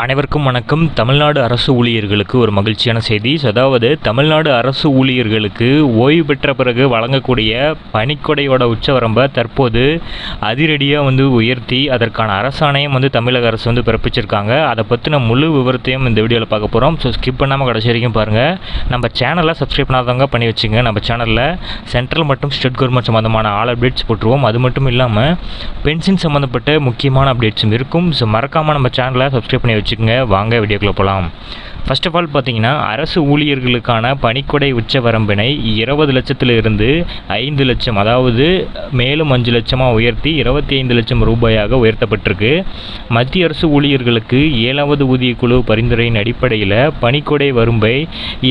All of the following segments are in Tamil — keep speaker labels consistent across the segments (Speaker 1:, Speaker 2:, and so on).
Speaker 1: அனைவருக்கும் வணக்கம். தமிழ்நாடு அரசு ஊழியர்களுக்கு ஒரு மகிழ்ச்சியான செய்தி. அதாவது தமிழ்நாடு அரசு ஊழியர்களுக்கு ஓய்வு பெற்ற பிறகு வழங்கக்கூடிய பணிக்கொடையோட உச்சவரம்பை தற்போது அதிரடியாக உயர்த்தி அதற்கான அரசாணையம் தமிழக அரசு பிறப்பிச்சிருக்காங்க. அதை பற்றின முழு விவரத்தையும் இந்த வீடியோவில் பார்க்க போகிறோம். ஸோ ஸ்கிப் பண்ணாமல் கடைசி வரைக்கும் பாருங்கள். நம்ம சேனலை சப்ஸ்கிரைப் பண்ணாதவங்க பண்ணி வச்சுங்க. நம்ம சேனலில் சென்ட்ரல் மற்றும் ஸ்டேட் கவர்மெண்ட் சம்மந்தமான ஆல் அப்டேட்ஸ் போட்டுருவோம். அது மட்டும் இல்லாமல் பென்ஷன் சம்மந்தப்பட்ட முக்கியமான அப்டேட்ஸும் இருக்கும். ஸோ மறக்காமல் நம்ம சேனலை சப்ஸ்கிரைப் பண்ணி வச்சுக்கோங்க. வாங்க வீடியோக்குள்ள போகலாம். ஃபர்ஸ்ட் ஆஃப் ஆல் பார்த்தீங்கன்னா, அரசு ஊழியர்களுக்கான பணிக்கொடை உச்சவரம்பினை 20 லட்சத்திலிருந்து 5 லட்சம், அதாவது மேலும் 5 லட்சமாக உயர்த்தி 25 லட்சம் ரூபாயாக உயர்த்தப்பட்டிருக்கு. மத்திய அரசு ஊழியர்களுக்கு 7வது ஊதியக்குழு பரிந்துரையின் அடிப்படையில் பணிக்கொடை வரம்பை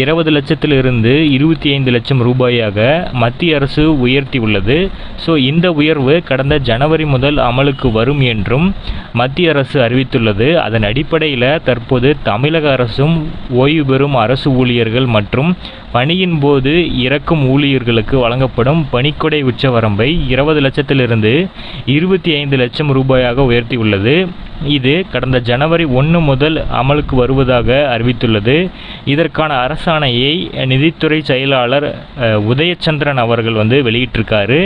Speaker 1: 20 லட்சத்திலிருந்து 25 லட்சம் ரூபாயாக மத்திய அரசு உயர்த்தி உள்ளது. ஸோ இந்த உயர்வு கடந்த ஜனவரி முதல் அமலுக்கு வரும் என்றும் மத்திய அரசு அறிவித்துள்ளது. அதன் அடிப்படையில் தற்போது தமிழக அரசும் ஓய்வு பெறும் அரசு ஊழியர்கள் மற்றும் பணியின் போது இறக்கும் ஊழியர்களுக்கு வழங்கப்படும் பணிக்கொடை உச்சவரம்பை 20 லட்சத்திலிருந்து 25 லட்சம் ரூபாயாக உயர்த்தியுள்ளது. இது கடந்த ஜனவரி 1 முதல் அமலுக்கு வருவதாக அறிவித்துள்ளது. இதற்கான அரசாணையை நிதித்துறை செயலாளர் உதயச்சந்திரன் அவர்கள் வெளியிட்டிருக்காரு.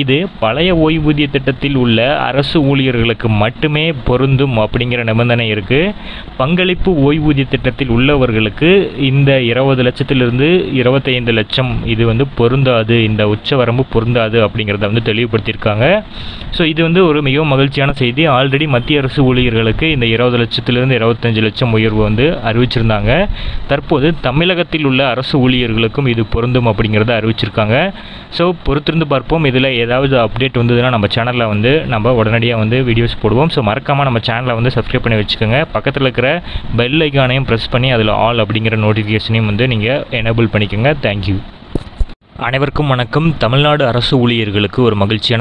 Speaker 1: இது பழைய ஓய்வூதிய திட்டத்தில் உள்ள அரசு ஊழியர்களுக்கு மட்டுமே பொருந்தும் அப்படிங்கிற நிபந்தனை இருக்குது. பங்களிப்பு ஓய்வூதிய திட்டத்தில் உள்ளவர்களுக்கு இந்த 20 லட்சத்திலிருந்து 25 லட்சம் இது பொருந்தாது, இந்த உச்சவரம்பு பொருந்தாது அப்படிங்கிறத தெளிவுபடுத்தியிருக்காங்க. ஸோ இது ஒரு மிகவும் மகிழ்ச்சியான செய்தி. ஆல்ரெடி மத்திய அரசு ஊழியர்களுக்கு இந்த 20 லட்சத்திலிருந்து 25 லட்சம் உயர்வு அறிவிச்சிருந்தாங்க. தற்போது தமிழகத்தில் உள்ள அரசு ஊழியர்களுக்கும் இது பொருந்தும் அப்படிங்கிறத அறிவிச்சிருக்காங்க. ஸோ பொறுத்திருந்து பார்ப்போம். இதில் ஏதாவது அப்டேட் வந்ததுன்னா நம்ம சேனலில் நம்ம உடனடியாக வீடியோஸ் போடுவோம். ஸோ மறக்காமல் நம்ம சேனலை சப்ஸ்கிரைப் பண்ணி வச்சுக்கோங்க. பக்கத்தில் இருக்கிற பெல் ஐக்கானையும் ப்ரெஸ் பண்ணி அதில் ஆல் அப்படிங்கிற நோட்டிஃபிகேஷனையும் நீங்கள் எனேபிள் பண்ணிக்கோங்க. தேங்க்யூ. அனைவருக்கும் வணக்கம். தமிழ்நாடு அரசு ஊழியர்களுக்கு ஒரு மகிழ்ச்சியான